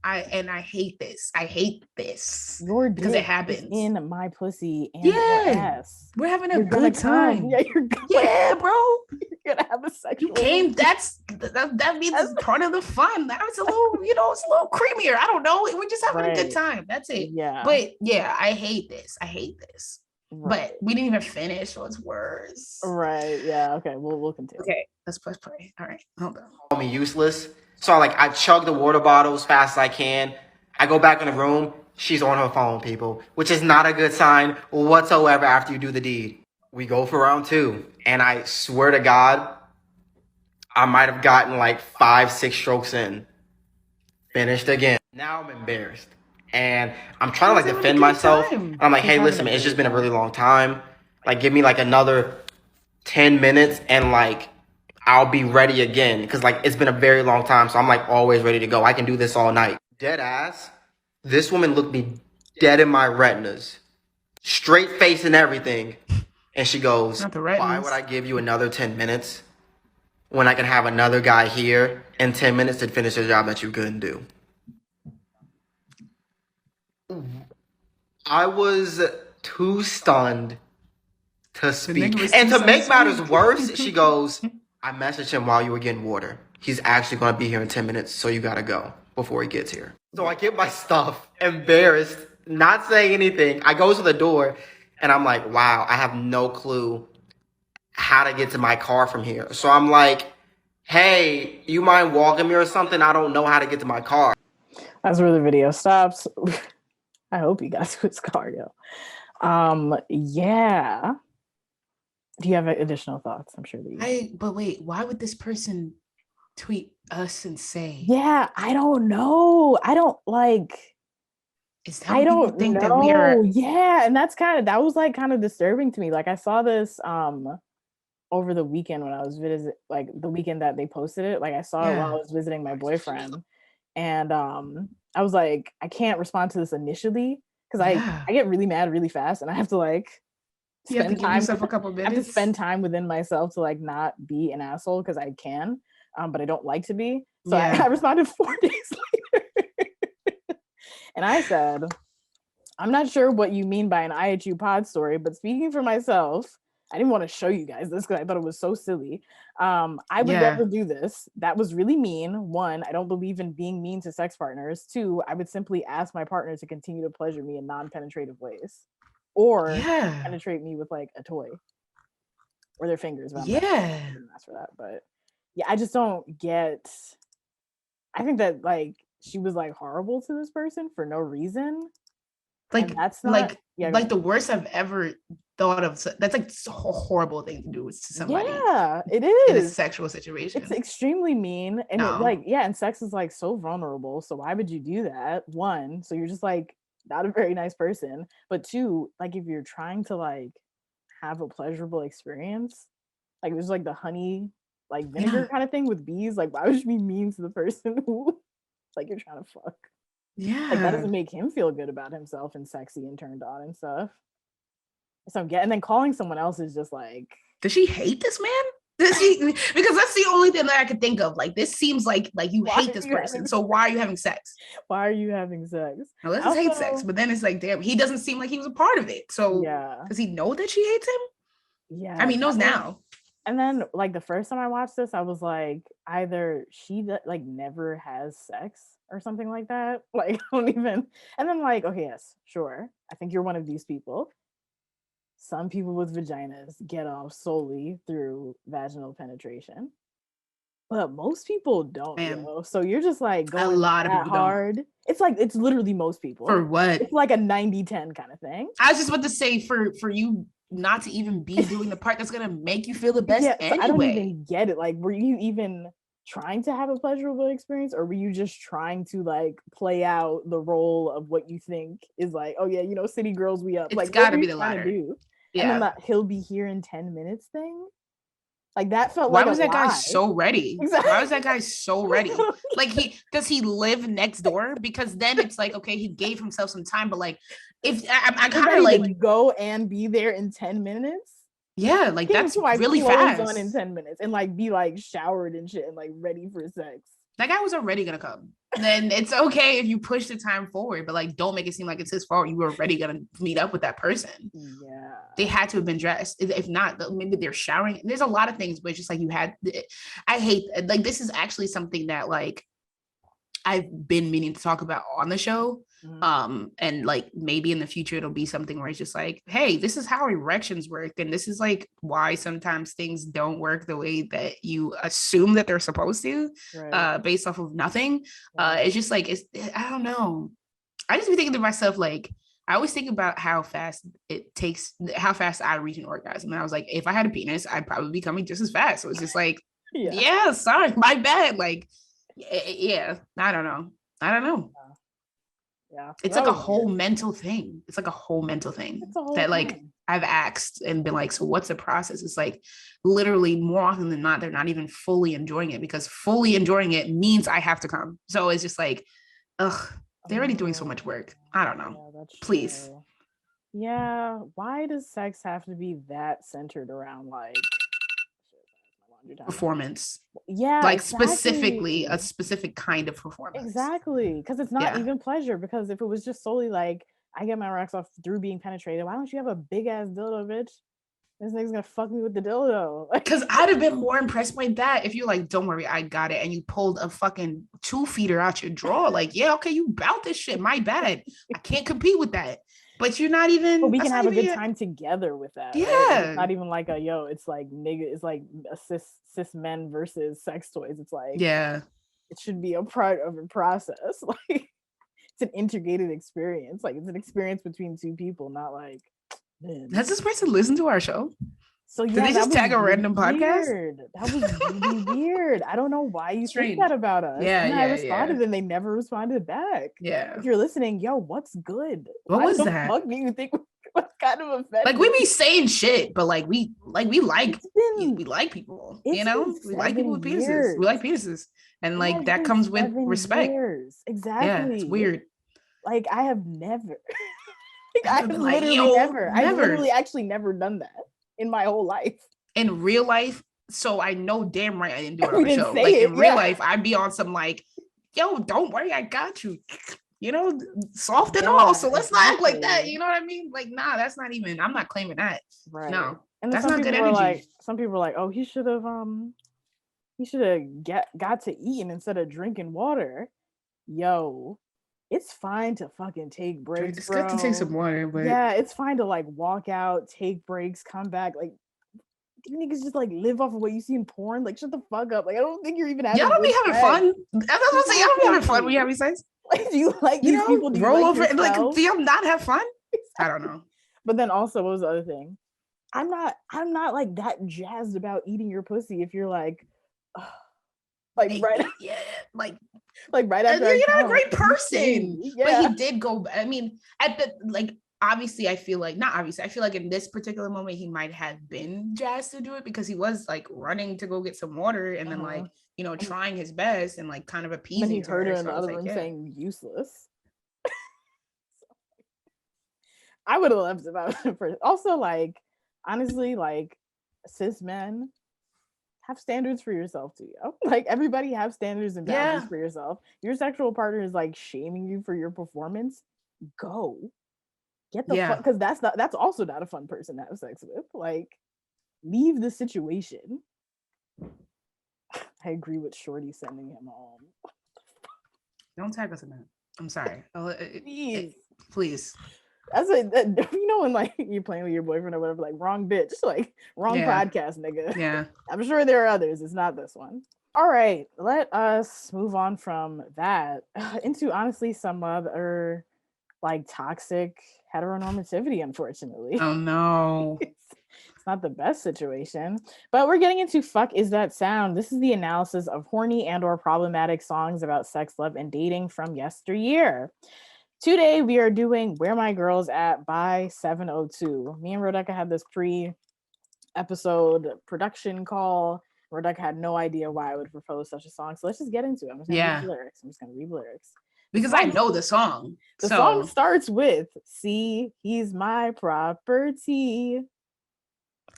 I hate this. I hate this. Your because it happens in my pussy and your ass. We're having a good time. Yeah, you're good. Yeah, bro. You're gonna have a sexual. You came. That means it's part of the fun. That was a little, it's a little creamier. I don't know. We're just having a good time. That's it. Yeah. But yeah, I hate this. Right. But we didn't even finish. So it's worse. Right. Yeah. Okay. We'll continue. Okay. Let's press play. All right. Hold on. Call me useless. So I chug the water bottle as fast as I can. I go back in the room. She's on her phone, people, which is not a good sign whatsoever after you do the deed. We go for round 2. And I swear to God, I might have gotten like 5-6 strokes in. Finished again. Now I'm embarrassed. And I'm trying to defend myself. I'm like, hey, listen, man, it's just been a really long time. Like, give me like another 10 minutes and like, I'll be ready again. Because like, it's been a very long time. So I'm like always ready to go. I can do this all night. Dead ass. This woman looked me dead in my retinas. Straight face and everything. And she goes, why would I give you another 10 minutes when I can have another guy here in 10 minutes to finish the job that you couldn't do? I was too stunned to speak. And to make matters worse, she goes, I messaged him while you were getting water. He's actually going to be here in 10 minutes, so you got to go before he gets here. So I get my stuff, embarrassed, not saying anything. I go to the door, and I'm like, wow, I have no clue how to get to my car from here. So I'm like, hey, you mind walking me or something? I don't know how to get to my car. That's where the video stops. I hope he got to his car, yo. Yeah. Do you have additional thoughts? I'm sure that you But wait, why would this person tweet us and say? Yeah, I don't know. I don't like. Is that I don't think know. That we are? Yeah, and that was like kind of disturbing to me. Like I saw this over the weekend when I was like the weekend that they posted it. Like I saw it while I was visiting my boyfriend, and I was like, I can't respond to this initially because I get really mad really fast, and I have to like. You have to give yourself a couple minutes. I have to spend time within myself to like not be an asshole because I can, but I don't like to be. So I responded 4 days later. And I said, I'm not sure what you mean by an IHU pod story, but speaking for myself, I didn't want to show you guys this because I thought it was so silly. I would never do this. That was really mean. 1, I don't believe in being mean to sex partners. 2, I would simply ask my partner to continue to pleasure me in non-penetrative ways. Or penetrate me with like a toy or their fingers. I didn't ask for that, but I just don't get I think that like she was like horrible to this person for no reason. Like and that's not yeah, go like ahead. the worst I've ever thought of. That's like a horrible thing to do to somebody Yeah, it in a is. sexual It's situation. extremely mean. And it No. like, yeah, and sex is like so vulnerable. So why would you do that? One, so you're just like not a very nice person. But two, like if you're trying to like have a pleasurable experience, like there's like the honey, like Yeah. vinegar kind of thing with bees, like why would you be mean to the person who like you're trying to fuck? Like that Yeah. doesn't make him feel good about himself and sexy and turned on and stuff. So I'm getting, and then calling someone else is just like, Does she hate this man? Does she? Because that's the only thing that I could think of. Like, this seems like you why hate are this you person. having So why are you having sex? why are you having sex? Now, let's just hate sex. Also, But then it's like, damn, he doesn't seem like he was a part of it. So yeah, does he know that she hates him? yeah, I mean, he knows that was, now. and then like the first time I watched this, I was like, either she like never has sex or something like that. Like, I don't even, and then like, okay, yes, sure. I think you're one of these people. Some people with vaginas get off solely through vaginal penetration. But most people don't, Man, yo. So you're just like a going lot of that people don't. hard. It's like it's literally most people. For what? It's like a 90-10 kind of thing. I was just about to say for you not to even be doing the part that's gonna make you feel the best Yeah, so I don't anyway. even get it. Like, were you even trying to have a pleasurable experience, or were you just trying to like play out the role of what you think is like, oh yeah, you know, city girls, we up. It's Like, what gotta were be you the trying to latter. do? And then Yeah. that he'll be here in 10 minutes thing. Like that felt Why like a was that guy lie. so ready? Exactly. Why was that guy so ready? Like does he live next door? Because then it's like, okay, he gave himself some time, but like if I You're kind ready of like to go and be there in 10 minutes. yeah, like Can't that's put my really clothes fast. on in 10 minutes and like be like showered and shit and like ready for sex. That guy was already gonna come. Then it's okay if you push the time forward, but like don't make it seem like it's his fault. You were already gonna meet up with that person. Yeah. They had to have been dressed. If not, maybe they're showering. There's a lot of things, but it's just like you had. I hate like this is actually something that like I've been meaning to talk about on the show. And like maybe in the future it'll be something where it's just like, hey, this is how erections work, and this is like why sometimes things don't work the way that you assume that they're supposed to, Right. based off of nothing. Right. It's just like I don't know. I just be thinking to myself like I always think about how fast I reach an orgasm, and I was like, if I had a penis, I'd probably be coming just as fast. So it's just like, yeah sorry, my bad. Like, yeah, I don't know. Yeah. It's like a whole mental thing. It's like a whole mental thing that like I've asked and been like, so what's the process? It's like literally more often than not, they're not even fully enjoying it, because fully enjoying it means I have to come. So it's just like, ugh, they're already doing so much work. I don't know. Yeah, that's please. True. Yeah. Why does sex have to be that centered around like performance? Yeah, like exactly. Specifically a specific kind of performance. Exactly, because it's not even pleasure. Because if it was just solely like I get my rocks off through being penetrated, why don't you have a big ass dildo, bitch? This nigga's gonna fuck me with the dildo. Because I'd have been more impressed by that if you're like, don't worry, I got it, and you pulled a fucking 2-feeder out your drawer. Like, yeah, okay, you bout this shit. My bad. I can't compete with that. But you're not even. But we can have a good time together with that. Yeah, right? It's not even like a it's like nigga. It's like a cis men versus sex toys. It's like it should be a part of a process. Like it's an integrated experience. Like it's an experience between two people, not like. Has this person listened to our show? So yeah, did they just tag a random podcast? That was really weird. I don't know why you think that about us. And I responded and they never responded back. Yeah. If you're listening, yo, what's good? What was that? Fuck do you think what's kind of offensive? Like we be saying shit, but like we like people. You know, we like people with penises. We like penises, and like that comes with respect. Exactly. Yeah, it's weird. Like I have never. I've literally actually never done that in my whole life. In real life, so I know damn right I didn't do it on the show. Like in real life, I'd be on some like, yo, don't worry, I got you. You know, soft and all. So let's not act like that. You know what I mean? Like, nah, that's not even. I'm not claiming that. Right. No, and that's not good energy. Like, some people are like, oh, he should have got to eating instead of drinking water. Yo. It's fine to fucking take breaks, it's good to take some water, but yeah, it's fine to like walk out, take breaks, come back. Like, do you niggas just like live off of what you see in porn. Like, shut the fuck up. Like, I don't think you're even having. Y'all don't be good having sex. fun. That's what I'm saying. Y'all don't be having fun when you having sex. Like, do you like You these know, people? Do you roll like over and like, yourself? do y'all not have fun? I don't know. But then also, what was the other thing? I'm not like that jazzed about eating your pussy if you're like, ugh, like right, Yeah, like right after you're not a come, great person. yeah. But he did go. I mean, at the like, obviously, I feel like not obviously. I feel like in this particular moment, he might have been jazzed to do it because he was like running to go get some water and then like trying his best and like kind of appeasing. And then he heard her in so the other like, room saying useless. I would have left if I was first. Also, like, honestly, like, cis men have standards for yourself too, yo. Like, everybody have standards and boundaries for yourself. Your sexual partner is like shaming you for your performance. Go get the fuck, because that's also not a fun person to have sex with. Like, leave the situation. I agree with Shorty sending him home. Don't tag us in that. I'm sorry. Please. That's when like you're playing with your boyfriend or whatever, like wrong bitch, like wrong podcast, nigga. Yeah. I'm sure there are others. It's not this one. All right, let us move on from that into honestly some other like toxic heteronormativity, unfortunately. Oh no. It's not the best situation, but we're getting into Fuck Is That Sound? This is the analysis of horny and or problematic songs about sex, love, and dating from yesteryear. Today, we are doing Where My Girls At by 702. Me and Rebecca had this pre-episode production call. Rebecca had no idea why I would propose such a song. So let's just get into it. I'm just going to read the lyrics. Because I know the song. The song starts with, "See, he's my property."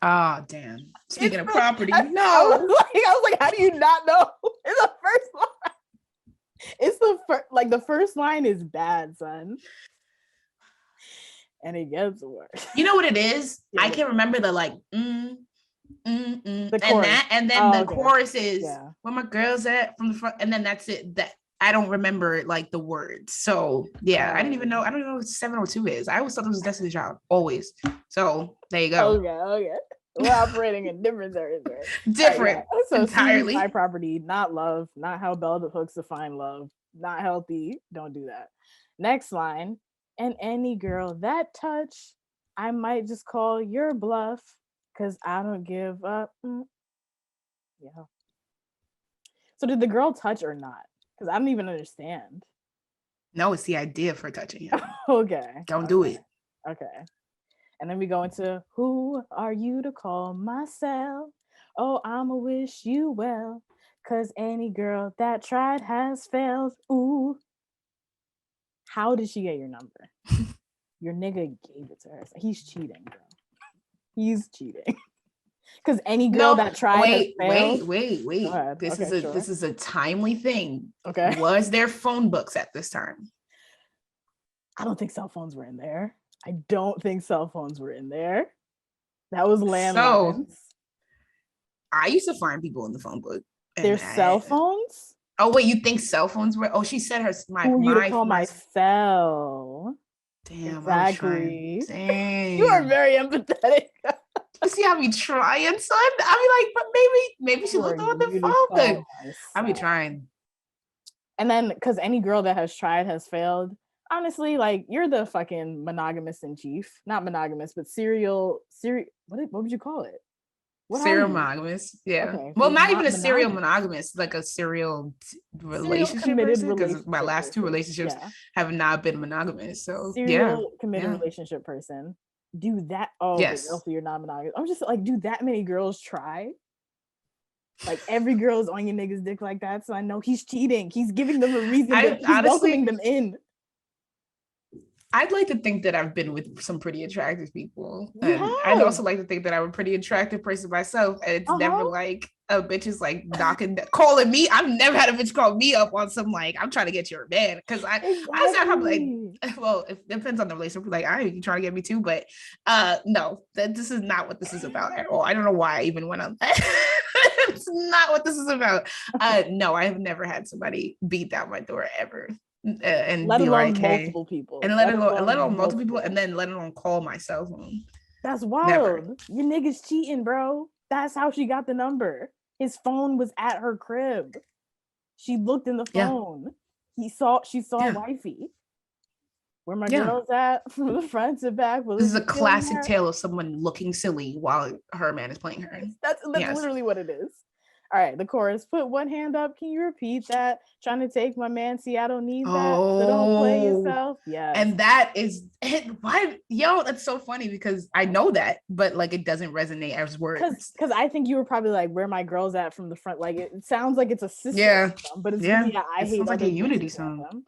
Ah, damn. Speaking of property, no. I was like, how do you not know? It's the first line. It's the first line is bad, son. And it gets worse. You know what it is? Yeah. I can remember the like the chorus. And then the chorus is where my girls at from the front, and then that's it. That I don't remember like the words. So yeah, I don't even know what 702 is. I always thought it was Destiny's Child. Always. So there you go. Okay. We're operating in different territory. Different. So entirely. My property, not love, not how bell the hooks define love, not healthy. Don't do that. Next line. And any girl that touch, I might just call your bluff, because I don't give up. Yeah. So did the girl touch or not? Because I don't even understand. No, it's the idea for touching him. Okay. Don't do it. Okay. And then we go into, who are you to call myself? Oh, I'ma wish you well, because any girl that tried has failed. Ooh. How did she get your number? Your nigga gave it to her. He's cheating, bro. He's cheating. Because any girl that tried has failed. Wait. This is a timely thing. Okay. Was there phone books at this time? I don't think cell phones were in there. That was landlines. So, I used to find people in the phone book. There's cell phones? Oh, wait, you think cell phones were? Oh, she said my cell. Damn. Exactly. Dang. You are very empathetic. You see how we trying, son? I be like, but maybe she looked on the phone book. I be trying. And then, because any girl that has tried has failed. Honestly, like, you're the fucking monogamous in chief. Not monogamous, but serial. What would you call it? Serial monogamous. Yeah. Okay. Well, not even a serial monogamous, like a serial relationship person. Because my last two relationships have not been monogamous. So committed relationship person. Do that. Oh, yes. Also you're not monogamous. I'm just like, do that many girls try? Like, every girl is on your nigga's dick like that. So I know he's cheating. He's giving them a reason. He's welcoming them in. I'd like to think that I've been with some pretty attractive people. And I'd also like to think that I'm a pretty attractive person myself. And it's never like a bitch is like calling me. I've never had a bitch call me up on some like, I'm trying to get your man. Because I said, I'm like, well, it depends on the relationship. Like, all right, you trying to get me too? But no, this is not what this is about at all. I don't know why I even went on that. It's not what this is about. No, I have never had somebody beat down my door ever. And let be alone like, multiple people, and let alone multiple people, and then let alone call my cell phone. That's wild. Never. Your niggas cheating, bro. That's how she got the number. His phone was at her crib. She looked in the phone. She saw wifey. Where my girls at? From the front to back. This is a classic tale of someone looking silly while her man is playing her. That's literally what it is. All right, the chorus. Put one hand up. Can you repeat that? Trying to take my man. See, I don't need that. So don't play yourself. Yeah. And that is it. Why, that's so funny because I know that, but like it doesn't resonate as words. Because I think you were probably like, where my girls at from the front. Like it sounds like it's a sister song, but it's really I hate. Sounds like a unity song.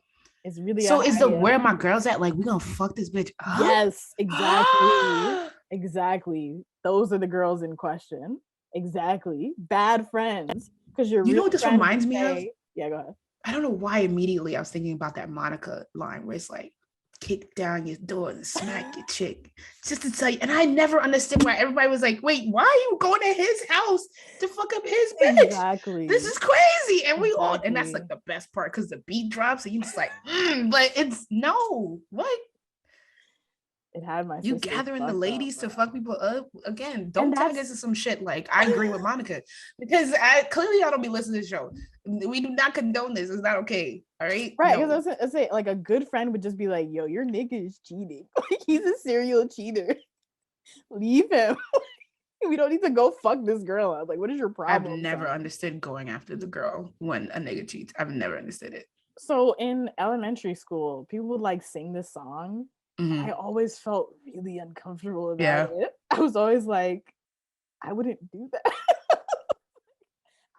It's really so. Is the where my girls at? Like we gonna fuck this bitch up? Yes, exactly. Exactly. Those are the girls in question. Exactly. Bad friends. Because you're. You know what this reminds me of? Yeah, go ahead. I don't know why immediately I was thinking about that Monica line where it's like, kick down your door and smack your chick. Just to tell you, and I never understood why everybody was like, wait, why are you going to his house to fuck up his bitch? Exactly. This is crazy. And we all, and that's like the best part because the beat drops and you just like, but it's no, what? It had my you gathering the ladies to fuck people up again. Don't tag us to some shit like I agree with Monica because clearly I don't be listening to the show. We do not condone this. It's not okay. All right. Right. Because I was say like a good friend would just be like, yo, your nigga is cheating. Like he's a serial cheater. Leave him. We don't need to go fuck this girl up. Like, what is your problem? I've never understood going after the girl when a nigga cheats. I've never understood it. So in elementary school, people would like sing this song. I always felt really uncomfortable about it. I was always like, I wouldn't do that.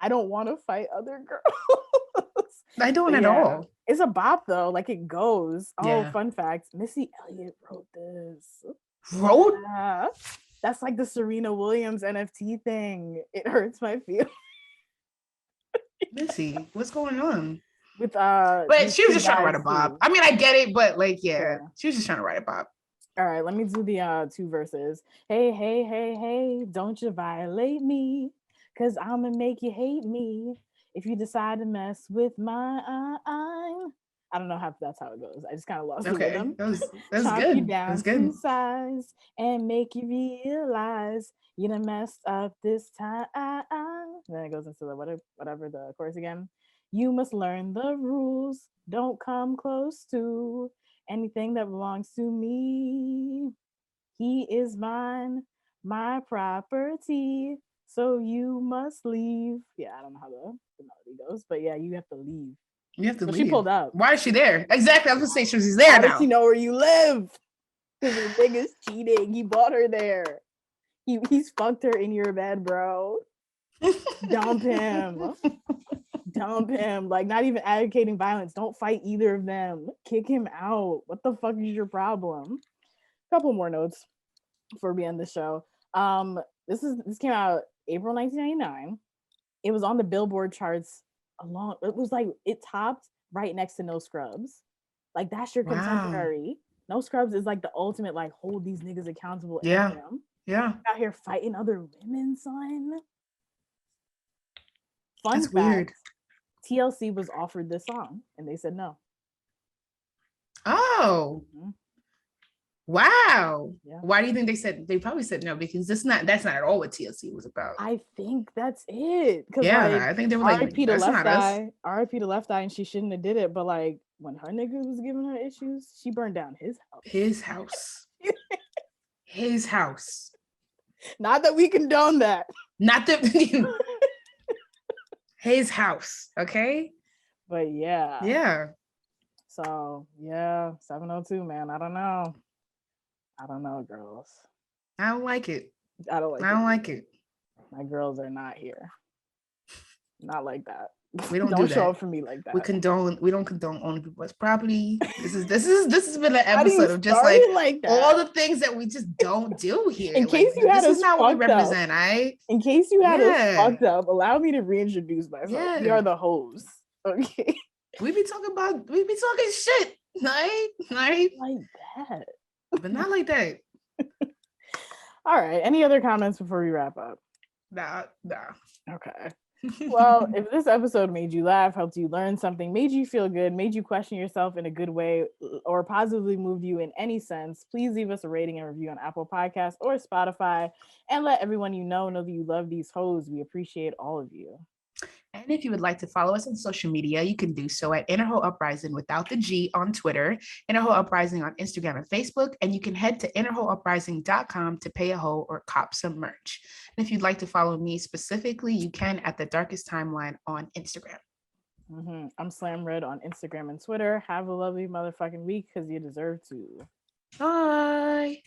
I don't want to fight other girls. I don't at all. It's a bop though. Like it goes. Oh, fun fact. Missy Elliott wrote this. Wrote? Yeah. That's like the Serena Williams NFT thing. It hurts my feelings. Missy, what's going on? But she was just trying to write a bop. I mean, I get it, but like, she was just trying to write a bop. All right, let me do the 2 verses. Hey, hey, hey, hey, don't you violate me, cause I'ma make you hate me if you decide to mess with my I don't know how that's how it goes. I just kind of lost the rhythm. That's Chop good. you down That's good. to size and make you realize you done messed up this time. Then it goes into the whatever the chorus again. You must learn the rules. Don't come close to anything that belongs to me. He is mine, my property. So you must leave. Yeah, I don't know how the melody goes, but yeah, you have to leave. You have to leave. She pulled up. Why is she there? Exactly. I was gonna say she's there now. How does she know where you live? Because your nigga's cheating. He bought her there. He's fucked her in your bed, bro. Dump him. Dump him. Like, not even advocating violence. Don't fight either of them. Kick him out. What the fuck is your problem? Couple more notes before we end the show. This came out April 1999. It was on the Billboard charts it was like it topped right next to No Scrubs. Like that's your contemporary. No Scrubs is like the ultimate like hold these niggas accountable anthem. Yeah. Out here fighting other women, son. Fun That's fact, weird. TLC was offered this song and they said no. Oh. Wow. Yeah. Why do you think they probably said no? Because that's not at all what TLC was about. I think that's it. Yeah, like, I think they were like, RIP to Left Eye. RIP to Left Eye, and she shouldn't have did it. But like when her nigga was giving her issues, she burned down his house. His house. His house. Not that we condone that. Not that his house. Okay. But yeah. Yeah. So yeah, 702, man. I don't know, girls. I don't like it. I don't like it. it. My girls are not here. Not like that. We don't do show up for me like that. We don't condone owning people's property. This has been an episode of just like all the things that we just don't do here. In case you had us this is not what we represent, In case you had us fucked up, allow me to reintroduce myself. Yeah. We are the hosts. Okay. We be talking shit. Right? Like that. But not like that. All right. Any other comments before we wrap up? Nah. Okay. Well, if this episode made you laugh, helped you learn something, made you feel good, made you question yourself in a good way, or positively moved you in any sense, please leave us a rating and review on Apple Podcasts or Spotify, and let everyone you know that you love these hoes. We appreciate all of you. And if you would like to follow us on social media, you can do so at Interho Uprising without the G on Twitter, Interho Uprising on Instagram and Facebook, and you can head to interhouprising.com to pay a hoe or cop some merch. And if you'd like to follow me specifically, you can at The Darkest Timeline on Instagram. I'm Slam Red on Instagram and Twitter. Have a lovely motherfucking week because you deserve to. Bye.